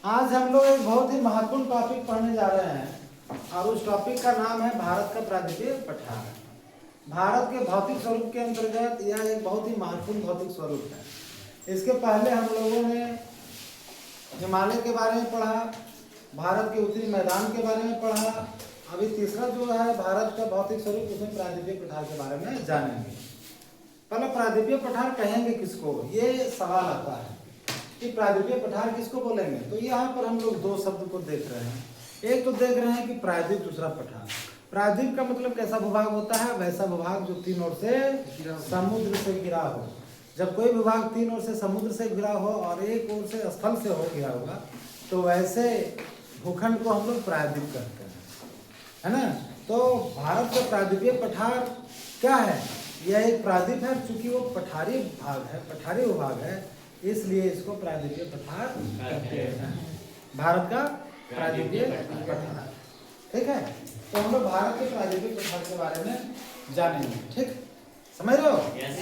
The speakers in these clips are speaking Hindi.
आज हम लोग एक बहुत ही महत्वपूर्ण टॉपिक पढ़ने जा रहे हैं और उस टॉपिक का नाम है भारत का प्रायद्वीपीय पठार। भारत के भौतिक स्वरूप के अंतर्गत यह एक बहुत ही महत्वपूर्ण भौतिक स्वरूप है। इसके पहले हम लोगों ने हिमालय के बारे में पढ़ा, भारत के उत्तरी मैदान के बारे में पढ़ा। अभी तीसरा जो है भारत का भौतिक स्वरूप, उसमें प्रायद्वीपीय पठार के बारे में जानेंगे। पहले प्रायद्वीपीय पठार कहेंगे किसको, ये सवाल आता है कि प्रायद्वीपीय पठार किसको बोलेंगे। तो यहाँ पर हम लोग दो शब्द को देख रहे हैं। एक तो देख रहे हैं कि प्रायद्वीप, दूसरा पठार। प्रायद्वीप का मतलब कैसा भूभाग होता है, वैसा भूभाग जो तीन ओर से समुद्र से घिरा हो। जब कोई भूभाग तीन ओर से समुद्र से घिरा हो और एक ओर से स्थल से हो घिरा होगा, तो वैसे भूखंड को हम लोग प्रायद्वीप कहते हैं, है ना। तो भारत का प्रायद्वीपीय पठार क्या है, यह एक प्रायद्वीप है। चूंकि वो पठारी भाग है, पठारी भूभाग है, इसलिए इसको प्रायद्वीपीय पठार कहते हैं। भारत का प्रायद्वीपीय पठार, ठीक है। तो हम लोग भारत के प्रायद्वीपीय पठार के बारे में जानेंगे, ठीक, समझ रहे हो? yes,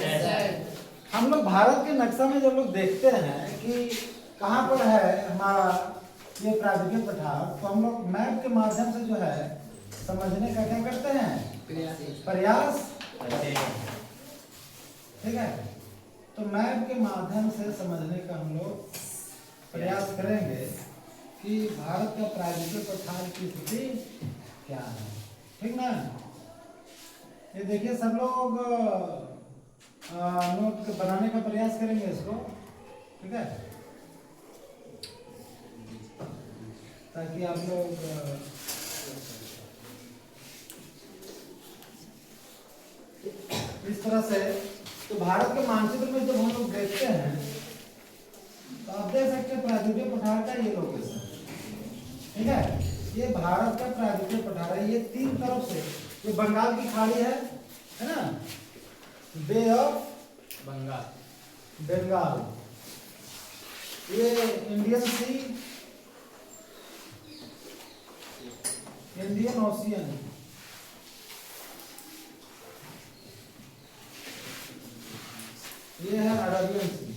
हम लोग भारत के नक्शा में जब लोग देखते हैं कि कहाँ पर है हमारा ये प्रायद्वीपीय पठार, तो हम लोग मैप के माध्यम से जो है समझने का क्या करते हैं, प्रयास, ठीक है। तो मैप के माध्यम से समझने का हम लोग प्रयास करेंगे कि भारत का प्रायद्वीपीय पठार की स्थिति क्या है, ठीक ना। ये देखिए सब लोग नोट बनाने का प्रयास करेंगे इसको, ठीक है, ताकि आप लोग इस तरह से। तो भारत के मानचित्र में जब हम लोग देखते हैं तो आप देख सकते हैं प्रायद्वीपीय पठार का ये लोकेशन, ठीक है। ये भारत का प्रायद्वीपीय पठार है। ये तीन तरफ से, ये बंगाल की खाड़ी है ना, बे ऑफ बंगाल, ये इंडियन सी, इंडियन ओशियन, ये है अरबियन सी,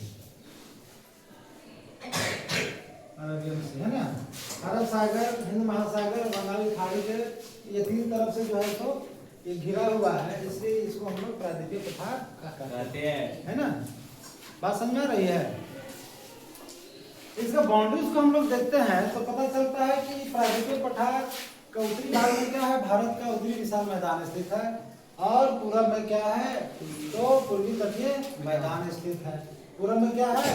अरबियन सी, है ना। अरब सागर, हिंद महासागर, बंगाल की खाड़ी के ये तीन तरफ से जो है तो ये घिरा हुआ है, इसलिए इसको हम लोग प्रायद्वीपीय पठार कहते हैं, है ना। बात समझ में आ रही है? इसका बाउंड्रीज को हम लोग देखते हैं तो पता चलता है कि प्रायद्वीपीय पठार का उत्तरी भाग में क्या है, भारत का उत्तरी विशाल मैदान स्थित है, और पूरब में क्या है, तो पूर्वी तटीय मैदान स्थित है। पूरब में क्या है,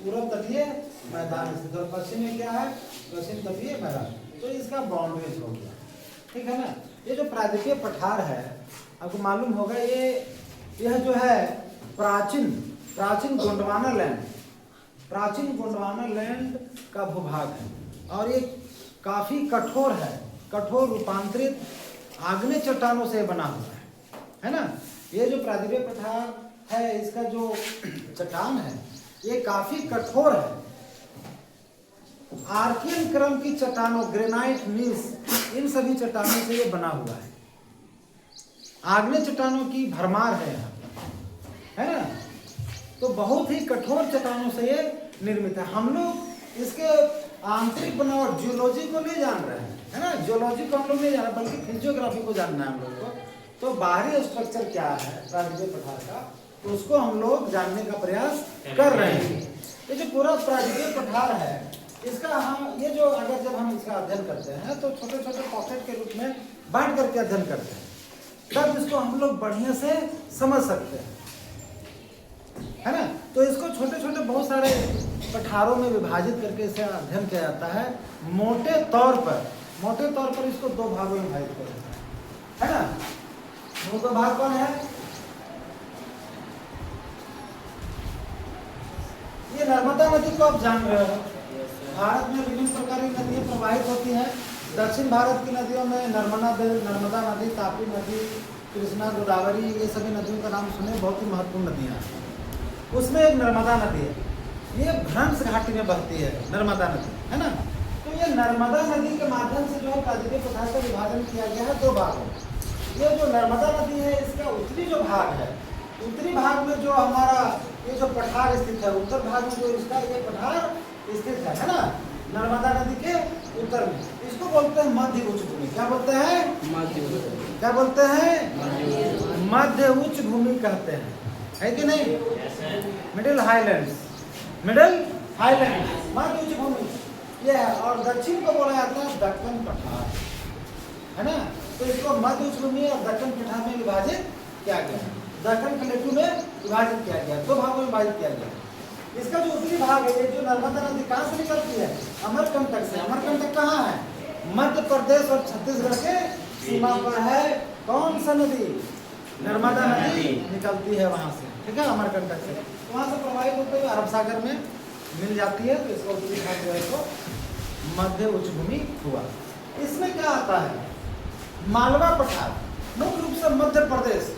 पूरब तटीय मैदान स्थित, और पश्चिम में क्या है, पश्चिम तटीय मैदान। तो इसका बाउंड्रीज हो गया, ठीक है ना। ये जो प्रायद्वीपीय पठार है, आपको मालूम होगा, यह जो है प्राचीन गोंडवाना लैंड, प्राचीन गोंडवाना लैंड का भूभाग है, और ये काफी कठोर है, कठोर रूपांतरित आग्नेय चट्टानों से बना हुआ है ना। ये जो प्रायद्वीपीय पठार है, इसका जो चट्टान है ये काफी कठोर है। आर्कियन क्रम की चट्टानों, ग्रेनाइट, नीस, इन सभी चट्टानों से ये बना हुआ है। आग्नेय चट्टानों की भरमार है यहाँ, है ना। तो बहुत ही कठोर चट्टानों से ये निर्मित है। हम लोग इसके आंतरिक बनावट, जियोलॉजी को नहीं जान रहे हैं, है ना। जियोलॉजी को हम लोग नहीं जान रहे, बल्कि फिजियोग्राफी को जानना है हम लोग को। तो बाहरी स्ट्रक्चर क्या है प्रायद्वीपीय पठार का, तो उसको हम लोग जानने का प्रयास कर रहे हैं। ये जो पूरा प्रायद्वीपीय पठार है, इसका हम ये जो अगर जब हम इसका अध्ययन करते हैं तो छोटे छोटे पॉकेट के रूप में बांट करके अध्ययन करते हैं, तब इसको हम लोग बढ़िया से समझ सकते हैं, है ना। तो इसको छोटे छोटे बहुत सारे पठारों में विभाजित करके इसे अध्ययन किया जाता है। मोटे तौर पर इसको दो भागों में विभाजित किया जाता है ना। वो दो भाग कौन है, ये नर्मदा नदी को आप जान रहे हो। भारत में विभिन्न प्रकार की नदियां प्रवाहित होती हैं। दक्षिण भारत की नदियों में नर्मदा नदी, तापी नदी, कृष्णा, गोदावरी, ये सभी नदियों का नाम सुने, बहुत ही महत्वपूर्ण नदियां हैं। उसमें एक नर्मदा नदी है, ये भ्रंश घाटी में बहती है नर्मदा नदी, है ना। तो ये नर्मदा नदी के माध्यम से जो है प्रायद्वीपीय पठार का विभाजन किया गया है दो भागों। ये जो नर्मदा नदी है, इसका उत्तरी जो भाग है, उत्तरी भाग में जो हमारा ये जो पठार स्थित है, उत्तर भाग में जो इसका ये पठार स्थित है ना, नर्मदा नदी के उत्तर में। इसको बोलते हैं मध्य उच्च भूमि। क्या बोलते हैं? क्या बोलते हैं? मध्य उच्च भूमि कहते हैं, है कि नहीं? मिडिल हाईलैंड्स, मिडिल हाईलैंड मध्य उच्च भूमि ये है। और दक्षिण को बोला जाता है दक्कन पठार, है ना? तो इसको मध्य उच्च भूमि और दक्कन पठार में विभाजित किया गया। दक्कन प्लेटू में विभाजित किया गया, दो भागों में विभाजित किया गया। इसका जो उत्तरी भाग है, ये जो नर्मदा नदी कहाँ से निकलती है? अमरकंटक से। अमरकंटक कहाँ है? मध्य प्रदेश और छत्तीसगढ़ के सीमा पर है। कौन सा नदी? नर्मदा नदी निकलती है वहां से, ठीक है, अमरकंटक से। वहां से प्रवाहित होते हुए अरब सागर में मिल जाती है। तो इसका उत्तरी भाग जो है तो मध्य उच्च भूमि हुआ। इसमें क्या आता है? मालवा पठार, मुख्य रूप से मध्य प्रदेश,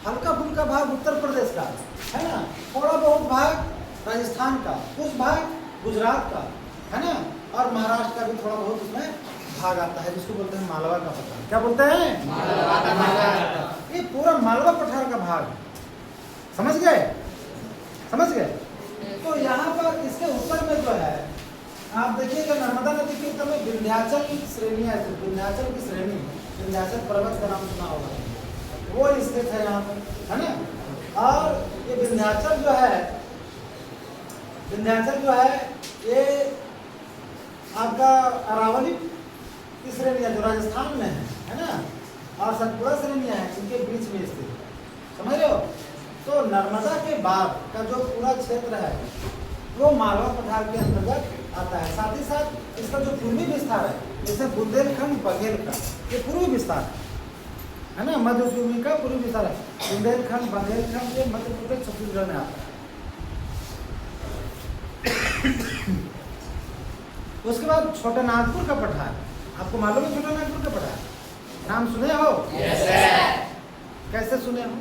हल्का फुल्का भाग उत्तर प्रदेश का, है ना, थोड़ा बहुत भाग राजस्थान का, कुछ भाग गुजरात का, है ना, और महाराष्ट्र का भी थोड़ा बहुत उसमें भाग आता है, जिसको बोलते हैं मालवा का पठार। क्या बोलते हैं? मालवा का पठार। ये पूरा मालवा पठार का भाग, समझ गए? समझ गए? तो यहाँ पर इसके उत्तर में जो है, आप देखिएगा नर्मदा नदी के उत्तर में विंध्याचल श्रेणियाँ, विंध्याचल की श्रेणी, विंध्याचल पर्वत का नाम सुना होगा, वो स्थित है यहाँ पर, है ना। और ये विंध्याचल जो है, विंध्याचल जो है ये आपका अरावली की श्रेणियाँ जो राजस्थान में है ना, और सतपुड़ा श्रेणियाँ हैं, इनके बीच में स्थित, समझ रहे हो? तो नर्मदा के बाद का जो पूरा क्षेत्र है वो मालवा पठार के अंतर्गत आता है। साथ ही साथ इसका जो पूर्वी विस्तार है, जैसे बुंदेलखंड बघेलखंड, ये पूर्वी विस्तार है ना, मध्य उच्च भूमि का पूर्वी विस्तार है। बुंदेलखंड बघेलखंड ये मध्य प्रदेश छत्तीसगढ़ में आता है। उसके बाद छोटा नागपुर का पठार, आपको मालूम है छोटा नागपुर का पठार? नाम सुने हो? yes, कैसे सुने हो?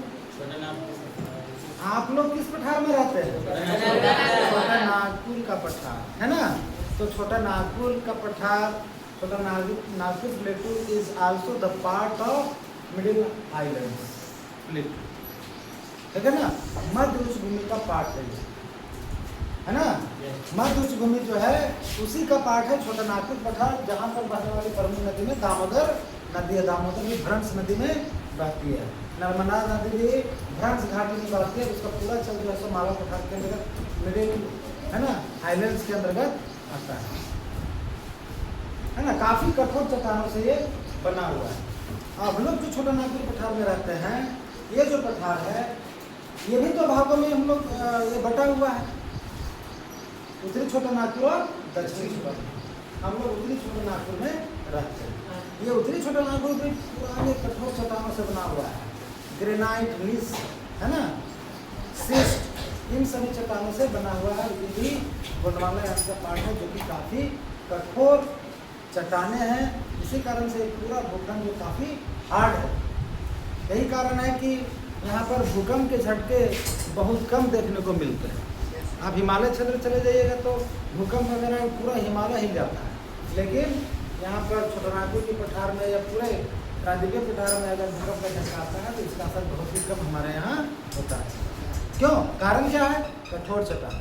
आप लोग किस पठार में रहते हैं? छोटा नागपुर का पठार, है ना। तो छोटा नागपुर का पठार, छोटा Nagpur प्लेटू is also the part of middle highlands प्लेटू, ठीक है ना, मध्य उच्च भूमि का पार्ट है ना। मध्य उच्च भूमि जो है उसी का पार्ट है छोटा नागपुर पठार, जहाँ पर बहने वाली प्रमुख नदी में दामोदर नदी है। दामोदर भी भ्रंश नदी में बहती है। नर्मदा नदी भी भ्रंश घाटी में बहती है। उसका पूरा चल जो है सो मालवा पठार के अंतर्गत, मिडिल, है ना, हाईलैंड्स के अंतर्गत आता है ना। काफी कठोर चट्टानों से ये बना हुआ है। अब लोग जो छोटा नागपुर पठार में रहते हैं, ये जो पठार है ये भी तो भागों में हम लोग ये बटा हुआ है, उत्तरी छोटा नागपुर और दक्षिणी छोटा नागपुर। हम लोग उत्तरी छोटा नागपुर में रहते हैं। ये उत्तरी छोटा नागपुर भी पुराने कठोर चट्टानों से बना हुआ है। ग्रेनाइट, नीस, है ना, सिस्ट, इन सभी चट्टानों से बना हुआ है। ये भी गोंडवाना यहाँ का पार्ट है, जो कि काफ़ी कठोर चट्टाने हैं। इसी कारण से पूरा भूखंड जो काफ़ी हार्ड है। यही कारण है कि यहाँ पर भूकंप के झटके बहुत कम देखने को मिलते हैं। आप हिमालय क्षेत्र चले जाइएगा तो भूकंप वगैरह पूरा हिमालय हिल जाता है, लेकिन यहाँ पर छोटा नागपुर के पठार में या पूरे राज्य के पठार में अगर भूकंप का झटका आता है तो इसका असर बहुत ही कम हमारे यहाँ होता है। क्यों? कारण क्या है? कठोर चट्टान,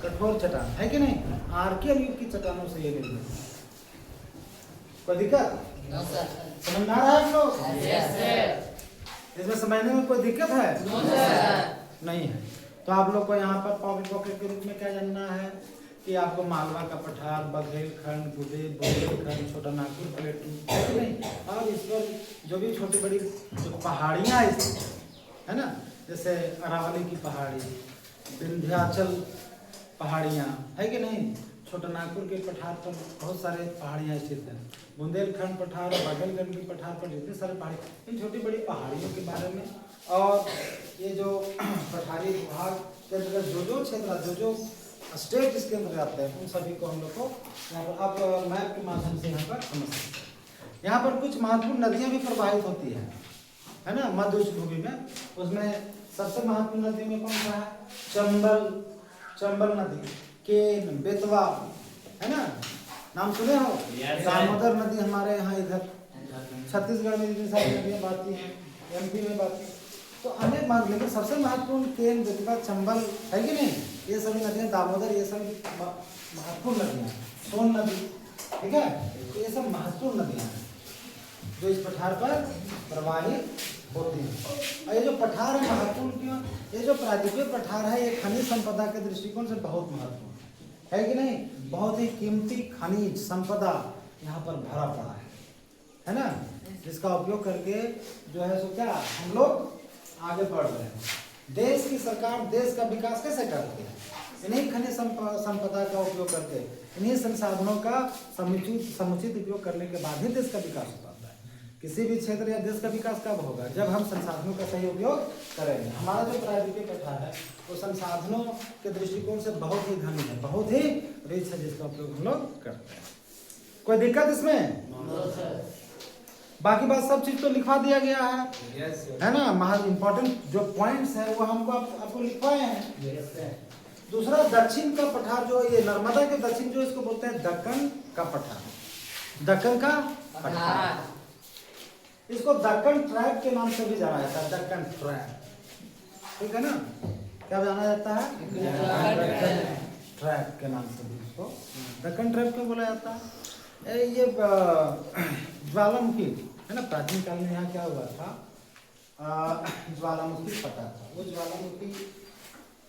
कठोर चट्टान है कि नहीं। आर्कियल युग की चट्टानों से ये निर्मित है। कोई दिक्कत? समझ में आ रहा है आप लोग? इसमें समझने में कोई दिक्कत है? नहीं है। तो आप लोग को यहाँ पर पॉकेट के रूप में क्या जानना है कि आपको मालवा का पठार, बघेलखंड, बुंदेलखंड, छोटा नागपुर प्लेटू, है कि नहीं, और इस पर जो भी छोटी बड़ी जो पहाड़ियाँ है ना, जैसे अरावली की पहाड़ी, विंध्याचल पहाड़ियाँ, है कि नहीं। छोटा नागपुर के पठार पर बहुत सारे पहाड़ियाँ स्थित हैं। बुंदेलखंड पठार और बघेलखंड के पठार पर जितने सारे पहाड़ी, इन छोटी बड़ी पहाड़ियों के बारे में, और ये जो पठारी विभाग के अंतर्गत जो क्षेत्र, जो स्टेट इसके अंदर आते हैं, उन सभी को हम लोग को यहाँ पर आप मैप के माध्यम से यहाँ पर समझ सकते हैं। यहाँ पर कुछ महत्वपूर्ण नदियाँ भी प्रवाहित होती है ना, मध्य उच्च भूमि में। उसमें सबसे महत्वपूर्ण नदी में कौन सा है? चंबल नदी, केन, बेतवा, है ना, नाम सुने हो? दामोदर नदी हमारे यहाँ इधर छत्तीसगढ़ में जितनी सारी नदियाँ बहती हैं, एमपी में बहती हैं, तो अनेक मान, लेकिन सबसे महत्वपूर्ण केन, बेतवा, चंबल, है कि नहीं, ये सभी नदियाँ, दामोदर, ये सब महत्वपूर्ण नदियाँ, सोन नदी, ठीक है, तो ये सब महत्वपूर्ण नदियाँ हैं जो इस पठार पर प्रवाहित होती हैं। और ये जो पठार है महत्वपूर्ण क्यों? ये जो प्रायद्वीपीय पठार है ये खनिज संपदा के दृष्टिकोण से बहुत महत्वपूर्ण है कि नहीं? बहुत ही कीमती खनिज संपदा यहाँ पर भरा पड़ा है ना, जिसका उपयोग करके जो है सो क्या हम लोग आगे बढ़ रहे हैं। देश की सरकार देश का विकास कैसे करती है? इन्हीं खनिज संपदा का उपयोग करके, इन्हीं संसाधनों का समुचित उपयोग करने के बाद ही देश का विकास हो पाता है। किसी भी क्षेत्र या देश का विकास कब होगा? जब हम संसाधनों का सही उपयोग करेंगे। हमारा जो प्रायद्वीपीय पठार है वो संसाधनों के दृष्टिकोण से बहुत ही धनी है, बहुत ही रिच है, जिसका उपयोग हम लोग करते हैं। कोई दिक्कत इसमें? बाकी बात सब चीज तो लिखवा दिया गया है ना। महत्व इंपॉर्टेंट जो पॉइंट्स है वो हमको आपको लिखवाए हैं। दूसरा दक्षिण का पठार जो ये नर्मदा के दक्षिण जो इसको बोलते हैं दक्कन का पठार। दक्कन का पठार, इसको दक्कन ट्रैप के नाम से भी जाना जाता है। दक्कन ट्रैप, ठीक है ना, क्या जाना जाता है? दक्कन ट्रैप के नाम से भी इसको दक्कन ट्रैप क्यों बोला जाता है? ये ज्वालामुखी है ना, प्राचीन काल में यहाँ क्या हुआ था, ज्वालामुखी फटा था। वो ज्वालामुखी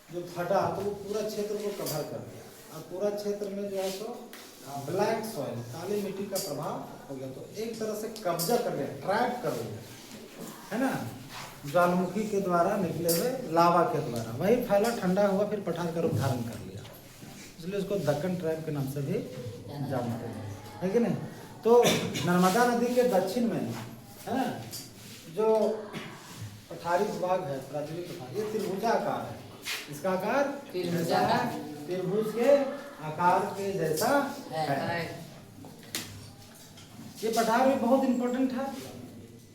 जो फटा तो वो पूरा क्षेत्र को कवर कर दिया और पूरा क्षेत्र में जो है सो ब्लैक सॉइल, काली मिट्टी का प्रभाव हो गया। तो एक तरह से कब्जा कर लिया, ट्रैप कर लिया है ना, ज्वालामुखी के द्वारा निकले हुए लावा के द्वारा। वही फैला, ठंडा हुआ, फिर पठार का रूप धारण कर लिया, इसलिए उसको दक्कन ट्रैप के नाम से भी जानते हैं, है कि नहीं। तो नर्मदा नदी के दक्षिण में है ना जो पठारी भूभाग है, प्राचीन पठार, ये त्रिभुजाकार है। इसका आकार त्रिभुज के आकार के जैसा है। ये पठार भी बहुत इंपॉर्टेंट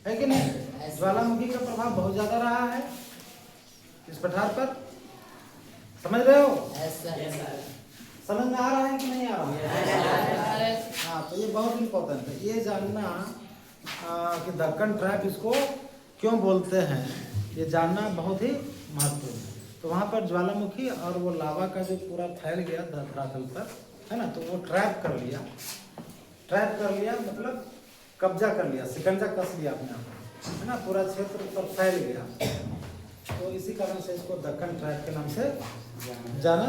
है कि नहीं? ज्वालामुखी का प्रभाव बहुत ज्यादा रहा है इस पठार पर, समझ रहे हो? समझ में आ रहा है कि नहीं आ रहा है? हाँ, तो ये बहुत इंपॉर्टेंट है ये जानना कि दक्कन ट्रैप इसको क्यों बोलते हैं, ये जानना बहुत ही महत्वपूर्ण है। तो वहाँ पर ज्वालामुखी और वो लावा का जो पूरा फैल गया धरातल पर है ना, तो वो ट्रैप कर लिया मतलब कब्जा कर लिया, शिकंजा कस लिया अपने आप है ना, पूरा क्षेत्र पर फैल गया। तो इसी कारण से इसको दक्कन ट्रैप के नाम से जाना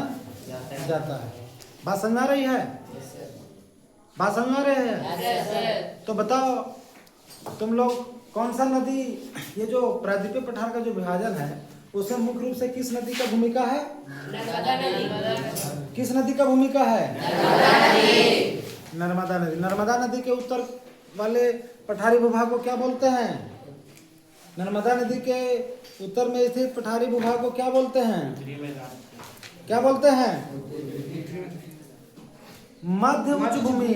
जाता है। बात समझ आ रही है? बात समझ आ रही है? तो बताओ तुम लोग कौन सा नदी, ये जो प्रायद्वीपीय पठार का जो विभाजन है उसमें मुख्य रूप से किस नदी का भूमिका है? किस नदी का भूमिका है? नर्मदा नदी। नर्मदा नदी के उत्तर वाले पठारी भूभाग को क्या बोलते हैं? नर्मदा नदी के उत्तर में स्थित पठारी भूभाग को क्या बोलते हैं? क्या बोलते हैं? मध्य उच्च भूमि।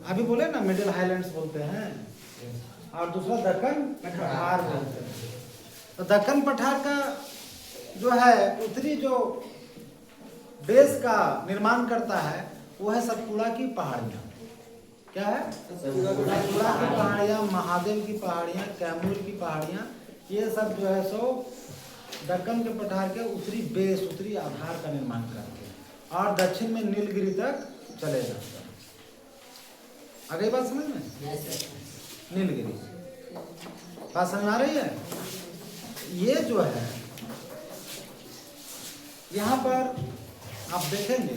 अभी बोले ना मिडिल हाईलैंड्स बोलते हैं, और दूसरा दक्कन पठार बोलते हैं। तो दक्कन पठार का जो है उत्तरी जो बेस का निर्माण करता है वो है सतपुड़ा की पहाड़ियाँ। क्या है? सतपुड़ा की पहाड़ियाँ, महादेव की पहाड़ियाँ, कैमूर की पहाड़ियाँ, ये सब जो है सो दक्कन के पठार के उत्तरी बेस, उत्तरी आधार का निर्माण करते हैं और दक्षिण में नीलगिरी तक चले जाते हैं। आ गई बात समझ में? नीलगिरी बात समझ आ रही है? ये जो है यहाँ पर आप देखेंगे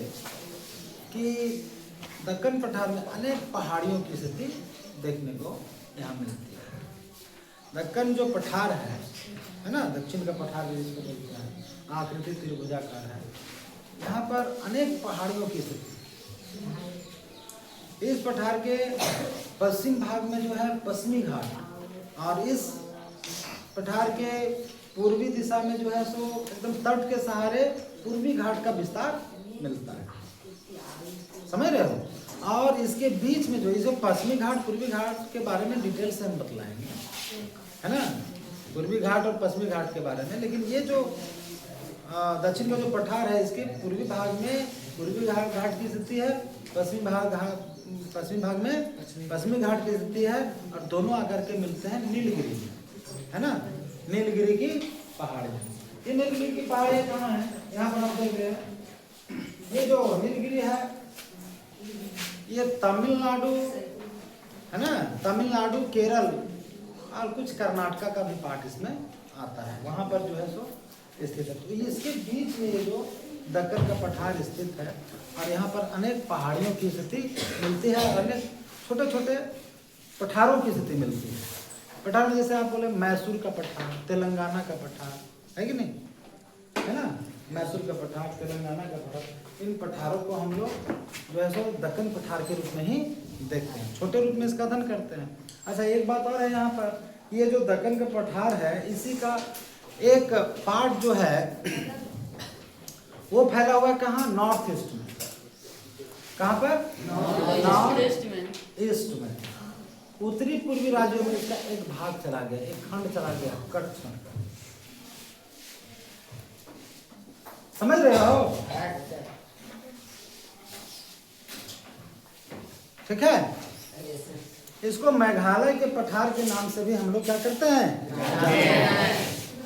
कि दक्कन पठार में अनेक पहाड़ियों की स्थिति देखने को यहाँ मिलती है। दक्कन जो पठार है ना, दक्षिण का पठार जिसको बोलते हैं, आकृति त्रिभुजाकार है। यहाँ पर अनेक पहाड़ियों की स्थिति। इस पठार के पश्चिम भाग में जो है पश्चिमी घाट, और इस पठार के पूर्वी दिशा में जो है सो एकदम तट के सहारे पूर्वी घाट का विस्तार मिलता है, समझ रहे हो? और इसके बीच में जो इसे पश्चिमी घाट पूर्वी घाट के बारे में डिटेल से हम बतलाएंगे, है ना, पूर्वी घाट और पश्चिमी घाट के बारे में। लेकिन ये जो दक्षिण का जो पठार है इसके पूर्वी भाग में पूर्वी घाट की स्थिति है, पश्चिमी भाग में पश्चिमी घाट की स्थिति है, और दोनों आकर के मिलते हैं नीलगिरी में, है ना, नीलगिरी की पहाड़ियाँ। ये नीलगिरी की पहाड़ियाँ कहाँ है? यहाँ पर आप देख रहे हैं ये जो नीलगिरी है ये तमिलनाडु है ना, तमिलनाडु, केरल और कुछ कर्नाटका का भी पार्ट इसमें आता है, वहाँ पर जो है सो स्थित है। तो इसके बीच में ये जो दक्कन का पठार स्थित है और यहाँ पर अनेक पहाड़ियों की स्थिति मिलती है और अनेक छोटे छोटे पठारों की स्थिति मिलती है। पठार में जैसे आप बोले मैसूर का पठार, तेलंगाना का पठार है कि नहीं, है ना, मैसूर का पठार, तेलंगाना का पठार, इन पठारों को हम लोग जो है सो दक्कन पठार के रूप में ही देखते हैं, छोटे रूप में इसका अध्ययन करते हैं। अच्छा एक बात और है यहाँ पर, ये जो दक्कन का पठार है इसी का एक पार्ट जो है वो फैला हुआ है कहाँ, नॉर्थ ईस्ट में। कहाँ पर? नॉर्थ ईस्ट में, उत्तरी पूर्वी राज्यों में इसका एक भाग चला गया, एक खंड चला गया, कच्छ खंड। समझ रहे हो? ठीक है। इसको मेघालय के पठार के नाम से भी हम लोग क्या करते हैं,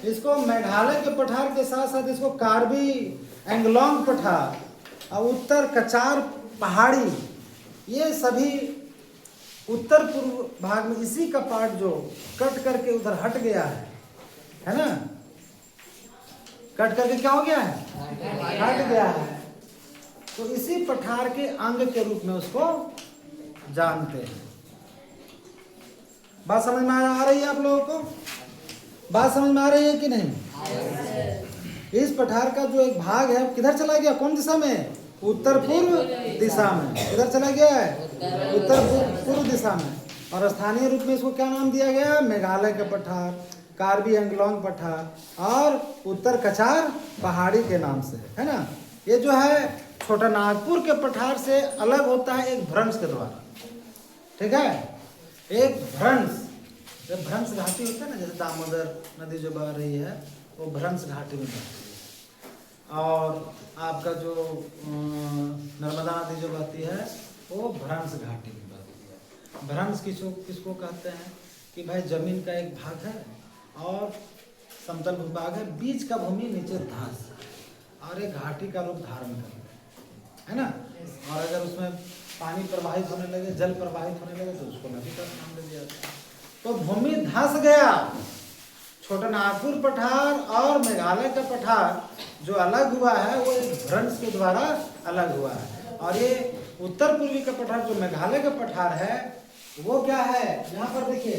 इसको मेघालय के पठार के साथ साथ इसको कार्बी एंगलोंग पठार और उत्तर कचार पहाड़ी, ये सभी उत्तर पूर्व भाग में इसी का पार्ट जो कट करके उधर हट गया है ना, कट करके क्या हो गया है, हट गया है, तो इसी पठार के अंग के रूप में उसको जानते हैं। बात समझ में आ रही है आप लोगों को? बात समझ में आ रही है कि नहीं? इस पठार का जो एक भाग है किधर चला गया, कौन दिशा में, उत्तर पूर्व दिशा में। किधर चला गया है, उत्तर पूर्व दिशा में। और स्थानीय रूप में इसको क्या नाम दिया गया, मेघालय के पठार, कार्बी एंगलोंग पठार और उत्तर कचार पहाड़ी के नाम से, है ना। ये जो है छोटा नागपुर के पठार से अलग होता है एक भ्रंश के द्वारा, ठीक है। एक भ्रंश, जब भ्रंश घाटी होता है ना, जैसे दामोदर नदी जो बह रही है वो भ्रंश घाटी में बहती है, और आपका जो नर्मदा नदी जो बहती है वो भ्रंश घाटी में बहती है। भ्रंश किसको कहते हैं कि भाई जमीन का एक भाग है और समतल भूभाग है, बीच का भूमि नीचे धंस और एक घाटी का रूप धारण कर है ना। और अगर उसमें पानी प्रवाहित होने लगे, जल प्रवाहित होने लगे तो उसको नदी का नाम दे दिया जाता है। तो भूमि धंस गया, छोटा नागपुर पठार और मेघालय का पठार जो अलग हुआ है वो एक भ्रंश के द्वारा अलग हुआ है। और ये उत्तर पूर्वी का पठार जो मेघालय का पठार है वो क्या है, यहाँ पर देखिए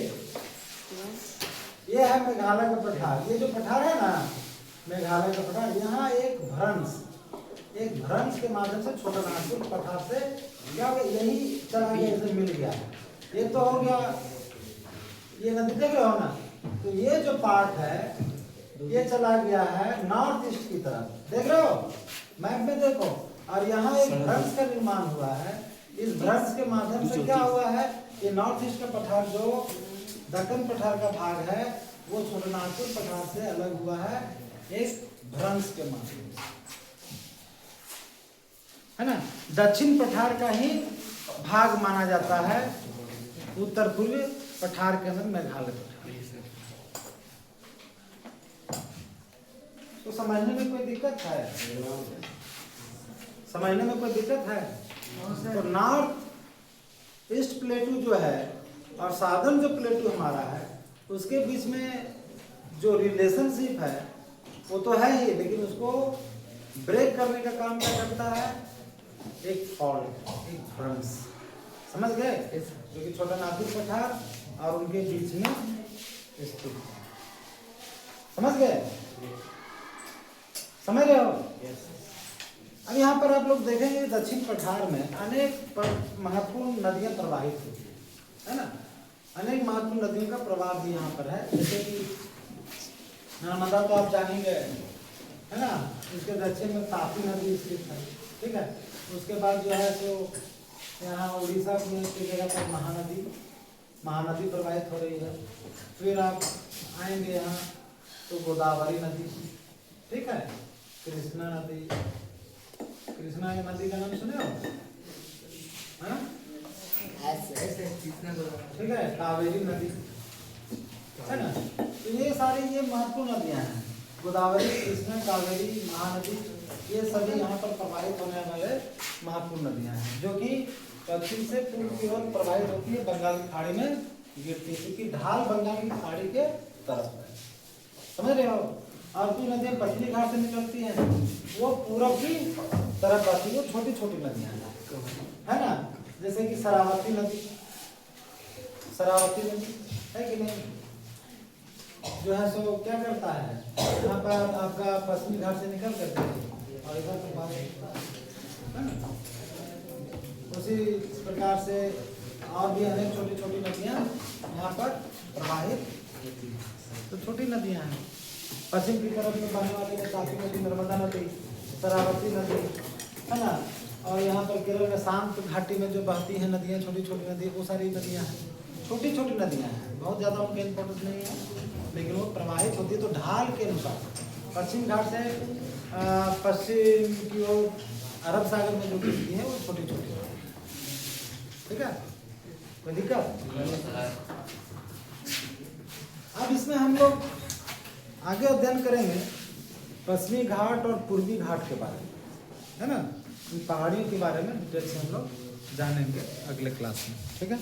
ये है मेघालय का पठार। ये जो पठार है ना मेघालय का पठार, यहाँ एक भ्रंश के माध्यम से छोटा नागपुर पठार से क्या हो गया, यही चला गया, इसे मिल गया। ये तो हो गया, ये नदी देख रहे हो ना, तो ये जो पार्ट है ये चला गया है नॉर्थ ईस्ट की तरफ, देख रहे हो मैप में देखो। और यहाँ एक भ्रंश का निर्माण हुआ है, इस भ्रंश के माध्यम से क्या हुआ है, ये नॉर्थ ईस्ट का पठार जो दक्कन पठार का भाग है वो छोटा नागपुर पठार से अलग हुआ है एक भ्रंश के माध्यम से, है ना। दक्षिण पठार का ही भाग माना जाता है उत्तर पूर्वी पठार के अंदर मेघालय पठार। तो समझने में कोई दिक्कत है, समझने में कोई दिक्कत है? तो नॉर्थ ईस्ट प्लेटू जो है और साधन जो प्लेटू हमारा है उसके बीच में जो रिलेशनशिप है वो तो है ही, लेकिन उसको ब्रेक करने का काम क्या करता है, एक फॉल्ट, एक भ्रंश, समझ गए, जो कि छोटा नागपुर पठार और उनके बीच में स्थित, समझ गए, समझ रहे हो? अब यहाँ पर आप लोग देखेंगे दक्षिण पठार में अनेक महत्वपूर्ण नदियाँ प्रवाहित होती है ना, अनेक महत्वपूर्ण नदियों का प्रवाह भी यहाँ पर है। जैसे कि नर्मदा तो आप जानेंगे, है ना, इसके दक्षिण में तापी नदी स्थित है, ठीक है। उसके बाद जो है तो यहाँ उड़ीसा में की जगह पर महानदी प्रवाहित हो रही है। फिर आप आएंगे यहाँ तो गोदावरी नदी, ठीक है, कृष्णा नदी का नाम सुने हो, हाँ? ठीक है, कावेरी नदी, है ना। तो ये सारी ये महत्वपूर्ण नदियाँ हैं, गोदावरी, कृष्णा, कावेरी, महानदी, ये सभी यहाँ पर प्रवाहित होने वाले महत्वपूर्ण नदियाँ हैं, जो कि पश्चिम से पूर्व की ओर प्रवाहित होती है, बंगाल की खाड़ी में गिरती है, क्योंकि ढाल बंगाल की खाड़ी के तरफ है। समझ रहे हो? और जो नदियाँ पश्चिमी घाट से निकलती हैं वो पूरब की तरफ आती है, वो छोटी छोटी नदियाँ है ना, जैसे कि शरावती नदी है कि नहीं, जो है सो क्या करता है, यहाँ पर आपका पश्चिमी घाट से निकल करके और इधर से पास है ना। उसी प्रकार से और भी अनेक छोटी छोटी नदियाँ यहाँ पर प्रवाहित होती हैं। तो छोटी नदियाँ हैं। पश्चिम की तरफ में बहने वाली है तापी नदी, नर्मदा नदी, शरावती नदी है ना। और यहाँ पर केरल में शांत घाटी में जो बहती हैं नदियाँ, छोटी छोटी नदी, वो सारी नदियाँ हैं, छोटी छोटी नदियाँ हैं, बहुत ज़्यादा उनका इम्पोर्टेंस नहीं है, लेकिन वो प्रवाहित होती है तो ढाल के अनुसार। पश्चिम घाट से पश्चिम की ओर अरब सागर में जो गिरती है वो छोटी छोटी है। ठीक है, कोई दिक्कत? अब इसमें हम लोग आगे अध्ययन करेंगे पश्चिमी घाट और पूर्वी घाट के बारे में, है ना। इन पहाड़ियों के बारे में डिटेल से हम लोग जानेंगे अगले क्लास में। ठीक है।